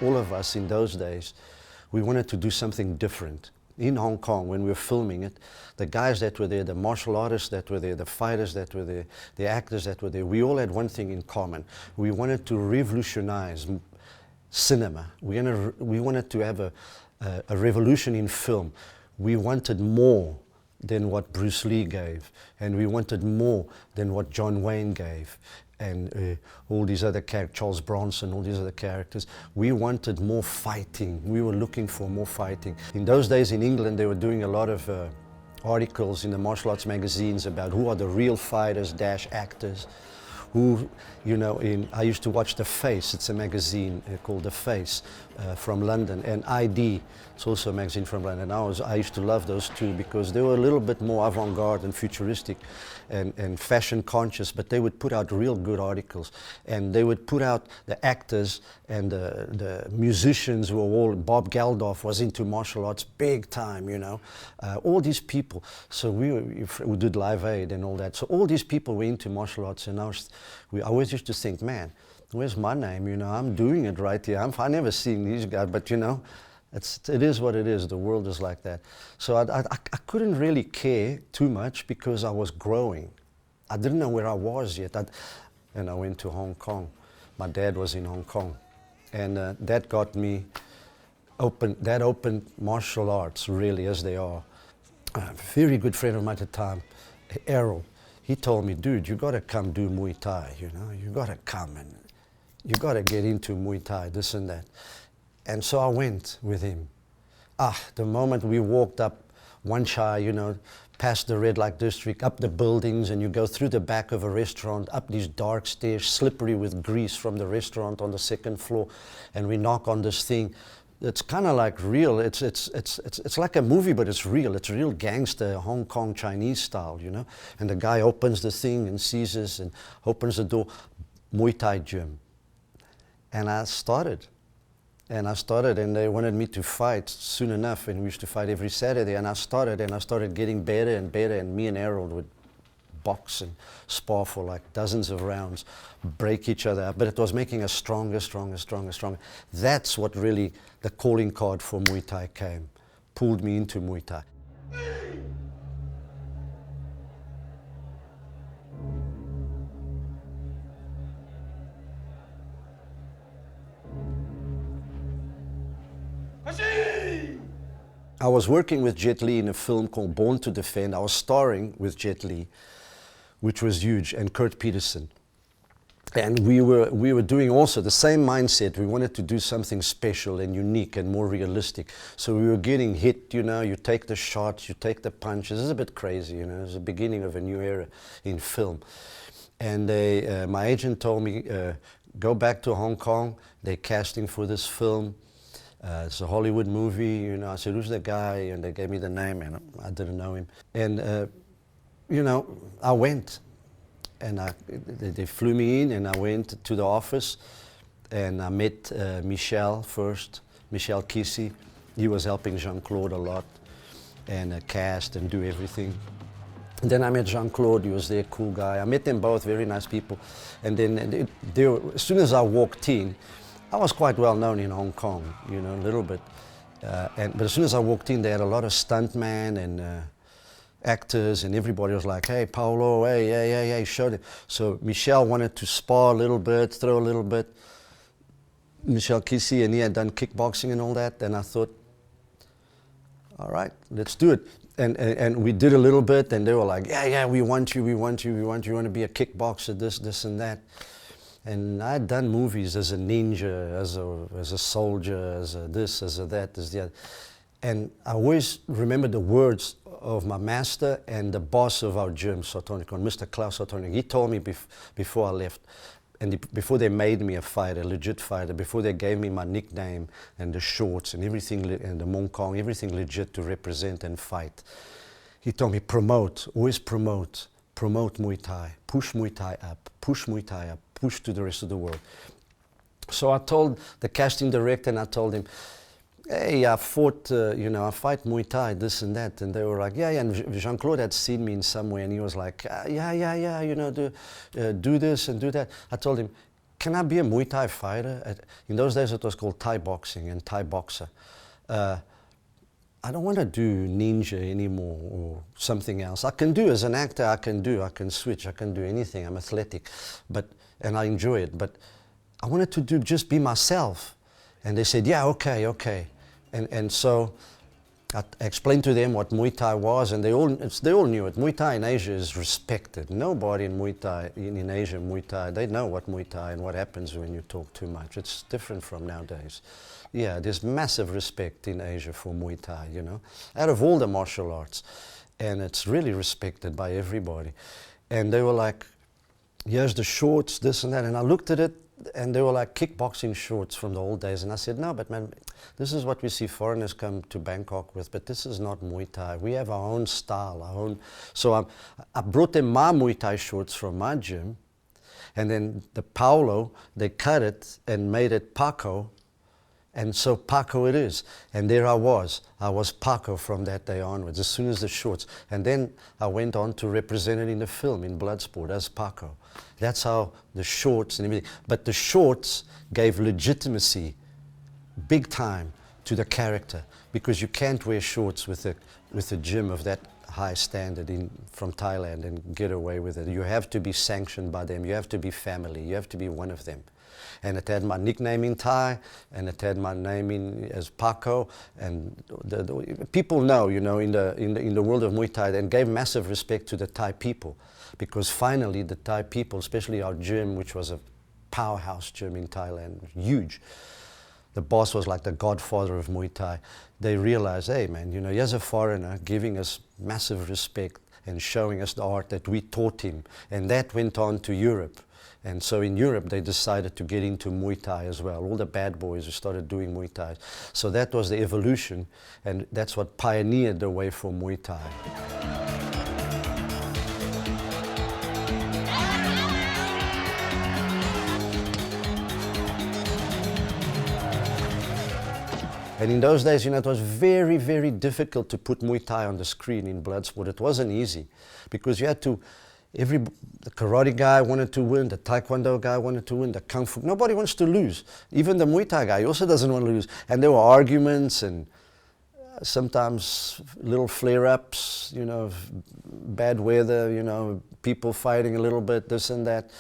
all of us in those days, we wanted to do something different. In Hong Kong, when we were filming it, the guys that were there, the martial artists that were there, the fighters that were there, the actors that were there, we all had one thing in common. We wanted to revolutionize cinema. We wanted to have a revolution in film. We wanted more than what Bruce Lee gave, and we wanted more than what John Wayne gave, and all these other characters, Charles Bronson, all these other characters. We wanted more fighting. We were looking for more fighting. In those days in England, they were doing a lot of articles in the martial arts magazines about who are the real fighters / actors. Who, you know, I used to watch The Face. It's a magazine called The Face from London, and ID, it's also a magazine from London. I used to love those two because they were a little bit more avant-garde and futuristic and fashion conscious, but they would put out real good articles, and they would put out the actors and the musicians who were all, Bob Geldof was into martial arts big time, you know, all these people. So we did Live Aid and all that. So all these people were into martial arts, and I always used to think, man, where's my name? You know, I'm doing it right here. I never seen these guys, but you know, it is what it is. The world is like that. So I couldn't really care too much because I was growing. I didn't know where I was yet. And I went to Hong Kong. My dad was in Hong Kong, and that got me open. That opened martial arts really as they are. A very good friend of mine at the time, Errol. He told me, dude, you got to come do Muay Thai, you know, you got to come and you got to get into Muay Thai, this and that. And so I went with him. The moment we walked up Wan Chai, you know, past the red light district, up the buildings, and you go through the back of a restaurant, up these dark stairs, slippery with grease from the restaurant on the second floor, and we knock on this thing. It's kind of like real. It's like a movie, but it's real. It's real gangster, Hong Kong Chinese style, you know. And the guy opens the thing and sees us and opens the door, Muay Thai gym. And I started, and they wanted me to fight soon enough, and we used to fight every Saturday. And I started getting better and better, and me and Errol would box and spar for like dozens of rounds, break each other up, but it was making us stronger. That's what really the calling card for Muay Thai came, pulled me into Muay Thai. I was working with Jet Li in a film called Born to Defend. I was starring with Jet Li, which was huge, and Kurt Peterson. And we were doing also the same mindset. We wanted to do something special and unique and more realistic. So we were getting hit, you know, you take the shots, you take the punches. It's a bit crazy, you know, it's the beginning of a new era in film. And my agent told me, go back to Hong Kong, they're casting for this film. It's a Hollywood movie, you know. I said, who's the guy? And they gave me the name, and I didn't know him. And, you know, I went, and they flew me in, and I went to the office, and I met Michel first, Michel Kissy. He was helping Jean-Claude a lot, and cast and do everything. And then I met Jean-Claude, he was there, cool guy. I met them both, very nice people. And then as soon as I walked in, I was quite well known in Hong Kong, you know, a little bit. But as soon as I walked in, they had a lot of stuntmen and actors, and everybody was like, hey, Paulo, hey, showed it. So Michel wanted to spar a little bit, throw a little bit. Michel Kissy, and he had done kickboxing and all that, and I thought, all right, let's do it. And we did a little bit, and they were like, yeah, we want you, you want to be a kickboxer, this and that. And I had done movies as a ninja, as a soldier, as a this, as a that, as the other. And I always remember the words of my master and the boss of our gym, Sotonikon, Mr. Klaus Sotonik. He told me before I left, and before they made me a fighter, a legit fighter, before they gave me my nickname and the shorts and everything, and the Mong Kong, everything legit to represent and fight. He told me, always promote Muay Thai, push Muay Thai up, push to the rest of the world. So I told the casting director, and I told him, hey, I fight Muay Thai, this and that. And they were like, yeah. And Jean-Claude had seen me in some way, and he was like, yeah, you know, do this and do that. I told him, can I be a Muay Thai fighter? In those days it was called Thai boxing and Thai boxer. I don't want to do ninja anymore or something else. I can do as an actor, I can switch, I can do anything. I'm athletic, and I enjoy it. But I wanted to just be myself. And they said, yeah, okay. And so I explained to them what Muay Thai was, and they all knew it. Muay Thai in Asia is respected. Nobody in Muay Thai, in Asia, Muay Thai, they know what Muay Thai and what happens when you talk too much. It's different from nowadays. Yeah, there's massive respect in Asia for Muay Thai, you know, out of all the martial arts. And it's really respected by everybody. And they were like, here's the shorts, this and that. And I looked at it, and they were like kickboxing shorts from the old days. And I said, no, but man, this is what we see foreigners come to Bangkok with, but this is not Muay Thai. We have our own style, our own. So I brought them my Muay Thai shorts from my gym, and then the Paulo, they cut it and made it Paco. And so Paco it is. And there I was Paco from that day onwards, as soon as the shorts. And then I went on to represent it in the film, in Bloodsport, as Paco. That's how the shorts and everything. But the shorts gave legitimacy, big time, to the character. Because you can't wear shorts with a gym of that high standard from Thailand and get away with it. You have to be sanctioned by them. You have to be family. You have to be one of them. And it had my nickname in Thai, and it had my name as Paco, and the people know, you know, in the world of Muay Thai, and gave massive respect to the Thai people, because finally the Thai people, especially our gym, which was a powerhouse gym in Thailand, huge. The boss was like the godfather of Muay Thai. They realized, hey man, you know, here's a foreigner giving us massive respect and showing us the art that we taught him, and that went on to Europe. And so in Europe, they decided to get into Muay Thai as well. All the bad boys who started doing Muay Thai. So that was the evolution, and that's what pioneered the way for Muay Thai. And in those days, you know, it was very, very difficult to put Muay Thai on the screen in Bloodsport. It wasn't easy, because you had to. The karate guy wanted to win, the taekwondo guy wanted to win, the kung fu. Nobody wants to lose. Even the Muay Thai guy also doesn't want to lose. And there were arguments and sometimes little flare-ups, you know, bad weather, you know, people fighting a little bit, this and that.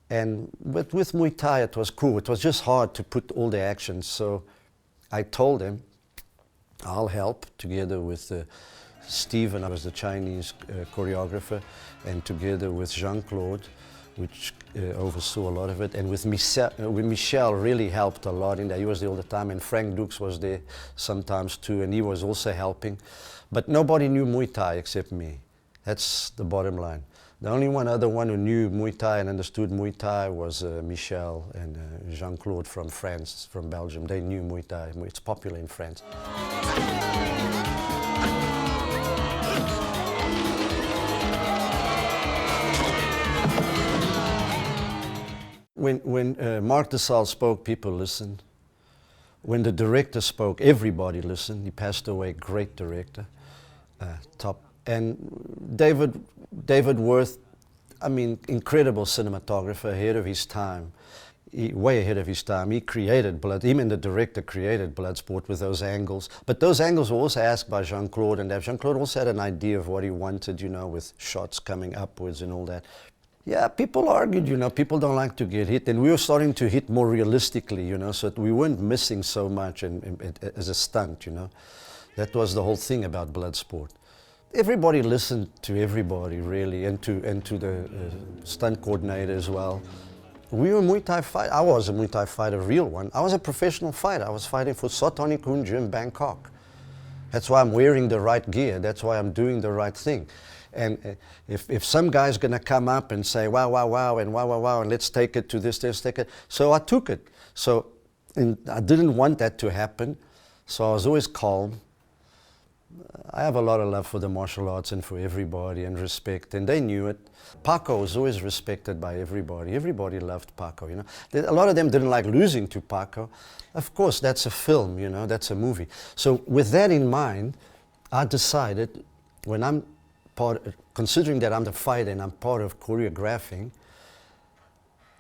But with Muay Thai, it was cool. It was just hard to put all the actions. So I told him, I'll help together with Steve, and I was the Chinese choreographer, and together with Jean-Claude, which oversaw a lot of it, and with Michel really helped a lot in that. He was there all the time, and Frank Dux was there sometimes too, and he was also helping. But nobody knew Muay Thai except me. That's the bottom line. The only other one who knew Muay Thai and understood Muay Thai was Michel and Jean-Claude from France, from Belgium. They knew Muay Thai. It's popular in France. When Marc Desal spoke, people listened. When the director spoke, everybody listened. He passed away, great director, top. And David Worth, I mean, incredible cinematographer, ahead of his time, way ahead of his time. He created him and the director created Bloodsport with those angles. But those angles were also asked by Jean-Claude, and Jean-Claude also had an idea of what he wanted, you know, with shots coming upwards and all that. Yeah, people argued, you know, people don't like to get hit, and we were starting to hit more realistically, you know, so we weren't missing so much as a stunt, you know. That was the whole thing about Bloodsport. Everybody listened to everybody, really, and to the stunt coordinator as well. We were Muay Thai fighter. I was a Muay Thai fighter, a real one. I was a professional fighter. I was fighting for Sotoni Kun Gym, Bangkok. That's why I'm wearing the right gear. That's why I'm doing the right thing. And if some guy's going to come up and say, wow, wow, wow, and wow, wow, wow, and let's take it to this, let's take it. So I took it. So I didn't want that to happen. So I was always calm. I have a lot of love for the martial arts and for everybody and respect, and they knew it. Paco was always respected by everybody. Everybody loved Paco, you know. A lot of them didn't like losing to Paco. Of course, that's a film, you know, that's a movie. So with that in mind, I decided, when I'm considering that I'm the fighter and I'm part of choreographing,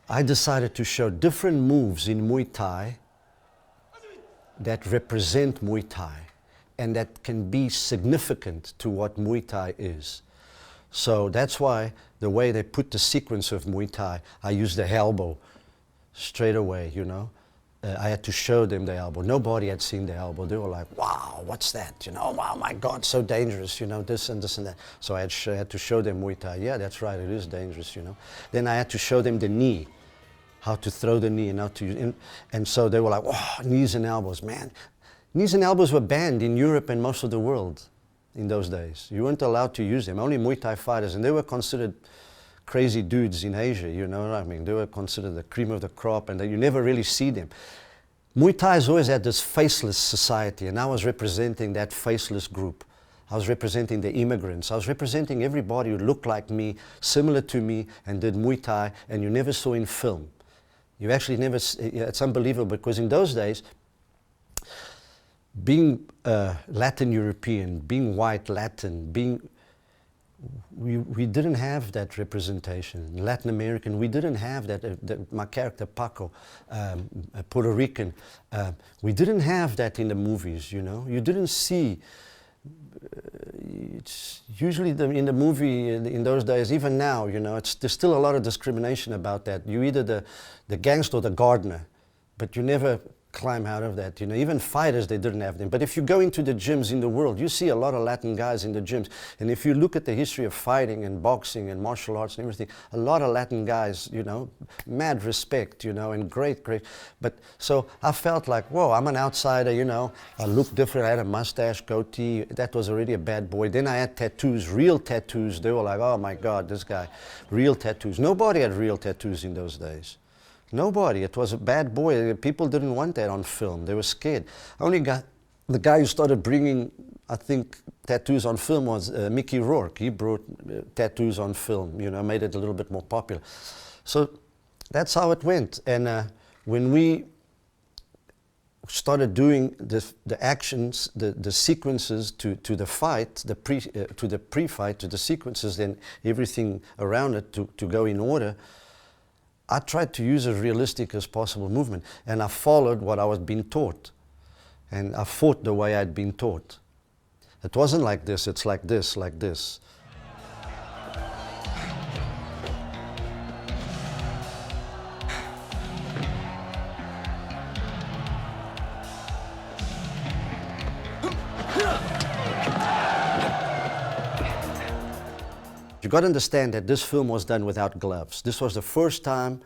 I decided to show different moves in Muay Thai that represent Muay Thai and that can be significant to what Muay Thai is. So that's why the way they put the sequence of Muay Thai, I used the elbow straight away, you know. I had to show them the elbow. Nobody had seen the elbow. They were like, wow, what's that? You know, wow, my God, so dangerous, you know, this and this and that. So I had to show them Muay Thai. Yeah, that's right, it is dangerous, you know. Then I had to show them the knee, how to throw the knee and how to, and so they were like, oh, knees and elbows, man. Knees and elbows were banned in Europe and most of the world in those days. You weren't allowed to use them, only Muay Thai fighters, and they were considered crazy dudes in Asia, you know what I mean? They were considered the cream of the crop, and you never really see them. Muay Thai has always had this faceless society, and I was representing that faceless group. I was representing the immigrants. I was representing everybody who looked like me, similar to me, and did Muay Thai, and you never saw in film. You actually never, it's unbelievable, because in those days, being Latin European, being white Latin, we didn't have that representation. Latin American, we didn't have that. My character Paco, Puerto Rican, we didn't have that in the movies. You know, you didn't see. It's usually in the movie in those days, even now, you know, there's still a lot of discrimination about that. You're either the gangster or the gardener, but you never climb out of that, you know. Even fighters, they didn't have them. But if you go into the gyms in the world, you see a lot of Latin guys in the gyms. And if you look at the history of fighting and boxing and martial arts and everything, a lot of Latin guys, you know, mad respect, you know, and great. But so I felt like, whoa, I'm an outsider, you know. I look different. I had a mustache, goatee. That was already a bad boy. Then I had tattoos, real tattoos. They were like, oh my God, this guy, real tattoos. Nobody had real tattoos in those days. Nobody. It was a bad boy. People didn't want that on film. They were scared. The guy who started bringing, I think, tattoos on film was Mickey Rourke. He brought tattoos on film, you know, made it a little bit more popular. So that's how it went. And when we started doing the actions, the sequences to the fight, to the pre-fight, to the sequences, then everything around it to go in order, I tried to use as realistic as possible movement, and I followed what I was being taught, and I fought the way I'd been taught. It wasn't like this, it's like this, like this. You got to understand that this film was done without gloves. This was the first time,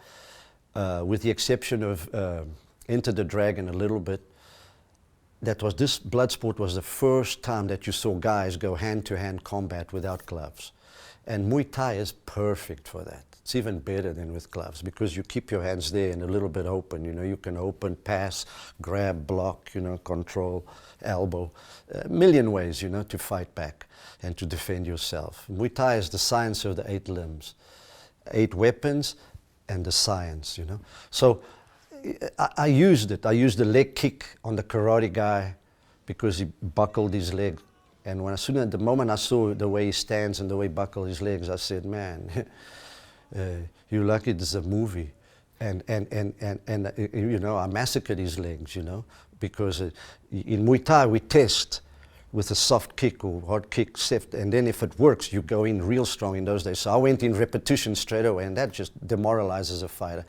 with the exception of Enter the Dragon a little bit, this Bloodsport was the first time that you saw guys go hand-to-hand combat without gloves. And Muay Thai is perfect for that. It's even better than with gloves, because you keep your hands there and a little bit open, you know. You can open, pass, grab, block, you know, control, elbow, a million ways, you know, to fight back and to defend yourself. Muay Thai is the science of the 8 limbs, 8 weapons and the science, you know. So I used it. I used the leg kick on the karate guy because he buckled his leg. And the moment I saw the way he stands and the way he buckled his legs, I said, man, you're lucky this is a movie. And you know, I massacred his legs, you know, because in Muay Thai we test with a soft kick or hard kick, and then if it works, you go in real strong in those days. So I went in repetition straight away, and that just demoralizes a fighter.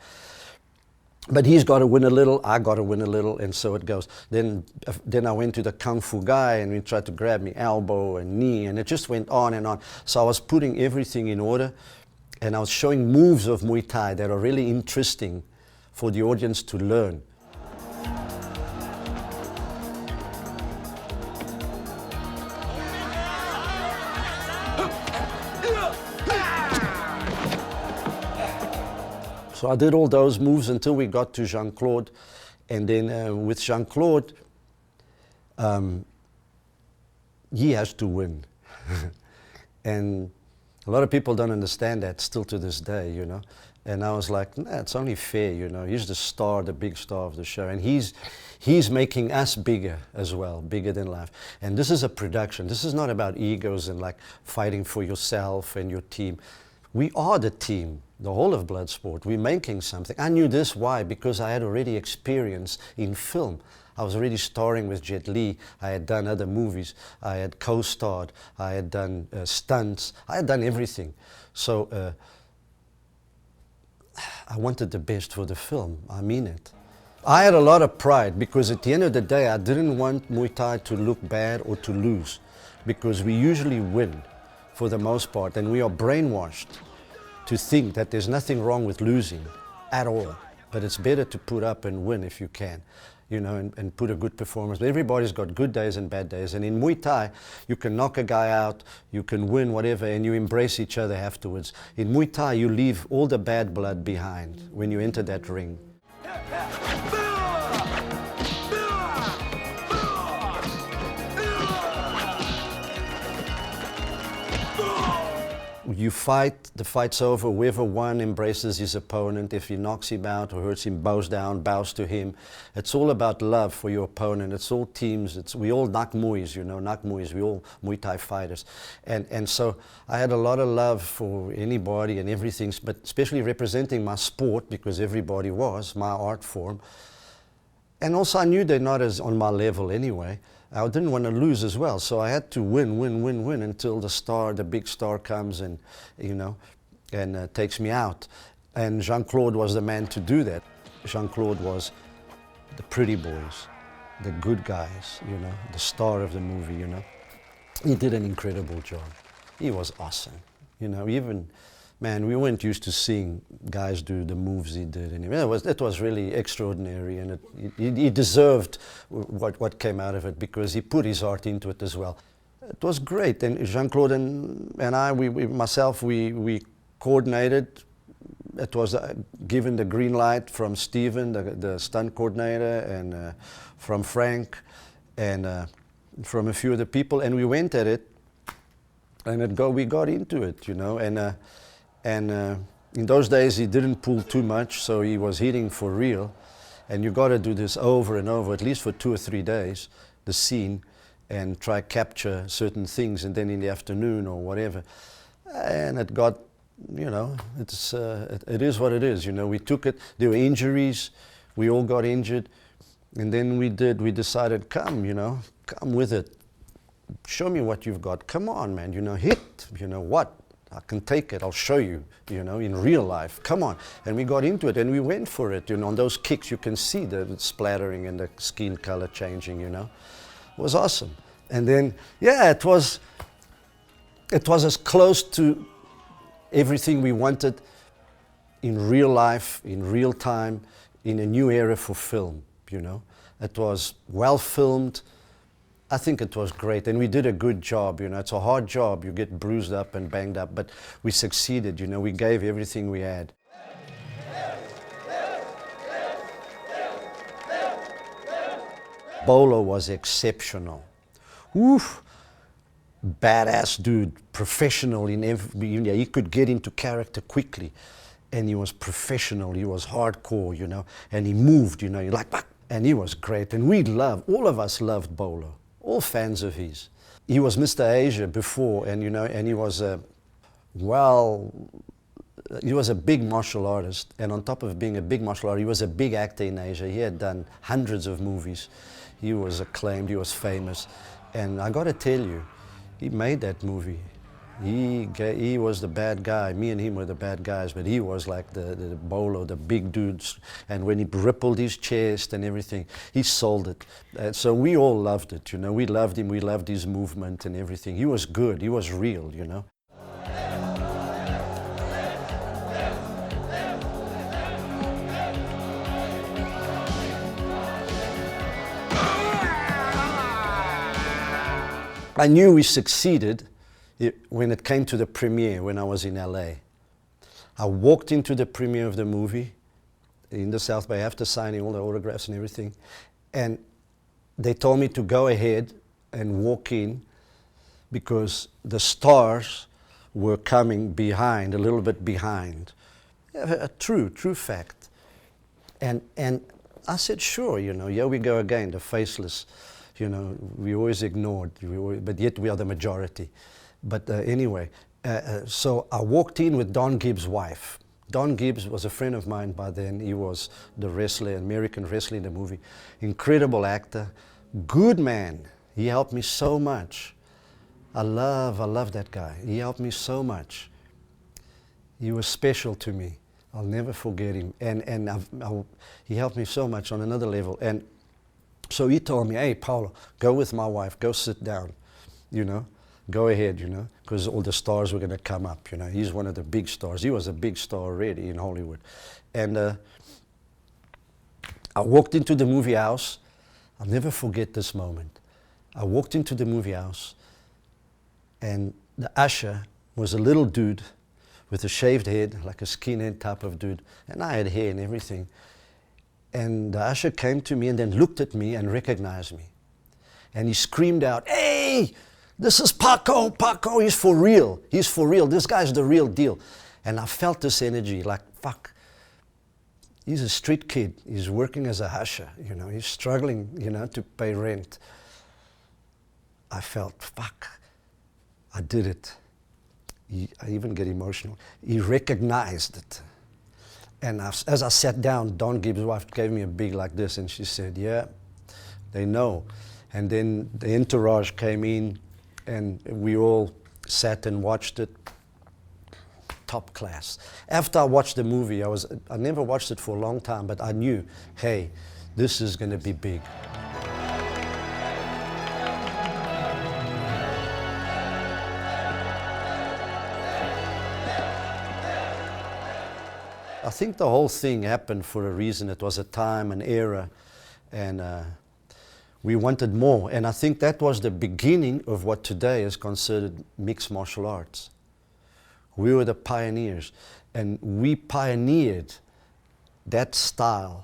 But he's got to win a little, I got to win a little, and so it goes. Then I went to the Kung Fu guy, and he tried to grab me elbow and knee, and it just went on and on. So I was putting everything in order, and I was showing moves of Muay Thai that are really interesting for the audience to learn. So I did all those moves until we got to Jean-Claude, and then with Jean-Claude, he has to win. And a lot of people don't understand that still to this day, you know. And I was like, nah, it's only fair, you know. He's the star, the big star of the show, and he's making us bigger as well, bigger than life. And this is a production. This is not about egos and like fighting for yourself and your team. We are the team. the whole of Bloodsport. We're making something. I knew this, why? Because I had already experience in film. I was already starring with Jet Li. I had done other movies. I had co-starred. I had done stunts. I had done everything. So I wanted the best for the film. I mean it. I had a lot of pride because at the end of the day, I didn't want Muay Thai to look bad or to lose, because we usually win for the most part, and we are brainwashed to think that there's nothing wrong with losing at all. But it's better to put up and win if you can, you know, and put a good performance. But everybody's got good days and bad days. And in Muay Thai, you can knock a guy out, you can win whatever, and you embrace each other afterwards. In Muay Thai, you leave all the bad blood behind when you enter that ring. You fight, the fight's over, whoever won embraces his opponent. If he knocks him out or hurts him, bows down, bows to him. It's all about love for your opponent. It's all teams. We all Nak Muis, you know, Nak Muis. We all Muay Thai fighters. And so I had a lot of love for anybody and everything, but especially representing my sport, because everybody was, my art form. And also I knew they're not as on my level anyway. I didn't want to lose as well, so I had to win until the big star comes and, you know, and takes me out. And Jean-Claude was the man to do that. Jean-Claude was the pretty boys, the good guys, you know, the star of the movie, you know. He did an incredible job. He was awesome, you know. Even, man, we weren't used to seeing guys do the moves he did. And it was really extraordinary, and he deserved what came out of it, because he put his heart into it as well. It was great, and Jean-Claude and I, we coordinated. It was given the green light from Steven, the stunt coordinator, and from Frank, and from a few other people, and we went at it, and we got into it, you know, and in those days he didn't pull too much, so he was hitting for real. And you got to do this over and over, at least for 2 or 3 days, the scene, and try capture certain things, and then in the afternoon or whatever. And it got, you know, it is what it is, you know. We took it, there were injuries, we all got injured, and then we decided, come, you know, come with it. Show me what you've got. Come on, man, you know, hit, you know what? I can take it, I'll show you, you know, in real life. Come on. And we got into it and we went for it. You know, on those kicks you can see the splattering and the skin color changing, you know. It was awesome. And then, yeah, it was as close to everything we wanted in real life, in real time, in a new era for film, you know. It was well filmed. I think it was great, and we did a good job, you know. It's a hard job, you get bruised up and banged up, but we succeeded, you know. We gave everything we had. Paulo was exceptional. Oof, badass dude, professional in every, you know, he could get into character quickly, and he was professional, he was hardcore, you know, and he moved, you know, like, and he was great, and all of us loved Paulo. All fans of his. He was Mr. Asia before, and you know, and he was a big martial artist, and on top of being a big martial artist, he was a big actor in Asia. He had done hundreds of movies. He was acclaimed, he was famous, and I got to tell you, he made that movie. He was the bad guy. Me and him were the bad guys, but he was like the bolo, the big dudes. And when he rippled his chest and everything, he sold it. So we all loved it, you know. We loved him, we loved his movement and everything. He was good, he was real, you know. I knew we succeeded when it came to the premiere, when I was in LA. I walked into the premiere of the movie in the South Bay after signing all the autographs and everything, and they told me to go ahead and walk in because the stars were coming behind, a little bit behind. A true fact. And I said, sure, you know, here we go again, the faceless, you know, we always ignored, but yet we are the majority. But anyway, so I walked in with Don Gibbs' wife, Don Gibbs was a friend of mine by then. He was the wrestler, American wrestler in the movie. Incredible actor, good man. He helped me so much. I love that guy. He helped me so much. He was special to me. I'll never forget him. And he helped me so much on another level. And so he told me, hey, Paulo, go with my wife, go sit down, you know, go ahead, you know, because all the stars were going to come up, you know. He's one of the big stars. He was a big star already in Hollywood. And I walked into the movie house. I'll never forget this moment. I walked into the movie house, and the usher was a little dude with a shaved head, like a skinhead type of dude, and I had hair and everything. And the usher came to me and then looked at me and recognized me. And he screamed out, hey, this is Paco, he's for real, this guy's the real deal. And I felt this energy, like, fuck, he's a street kid, he's working as a usher, you know, he's struggling, you know, to pay rent. I felt, fuck, I did it. I even get emotional. He recognized it. And as I sat down, Don Gibbs' wife gave me a big like this, and she said, yeah, they know. And then the entourage came in, and we all sat and watched it. Top class. After I watched the movie, I never watched it for a long time, but I knew, hey, this is going to be big. I think the whole thing happened for a reason. It was a time, an era, and we wanted more. And I think that was the beginning of what today is considered mixed martial arts. We were the pioneers, and we pioneered that style,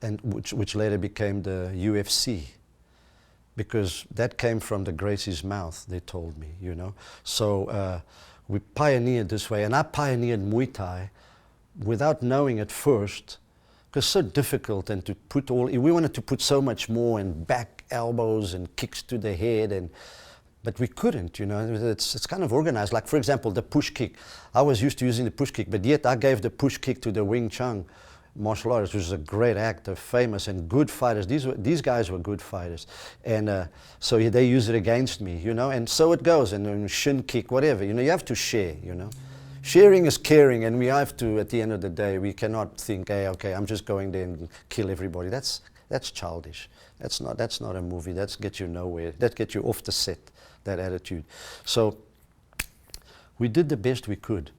and which later became the UFC, because that came from the Gracie's mouth, they told me, you know. So we pioneered this way, and I pioneered Muay Thai without knowing at first, because it's so difficult, and to put we wanted to put so much more, and back elbows and kicks to the head, but we couldn't, you know. It's kind of organized. Like, for example, the push kick. I was used to using the push kick, but yet I gave the push kick to the Wing Chun martial artist, which is a great actor, famous and good fighters. These guys were good fighters, and so they use it against me, you know. And so it goes, and then shin kick, whatever. You know, you have to share, you know. Sharing is caring, and we have to, at the end of the day, we cannot think, hey, okay, I'm just going there and kill everybody. That's childish. That's not a movie. That gets you nowhere. That gets you off the set, that attitude. So we did the best we could.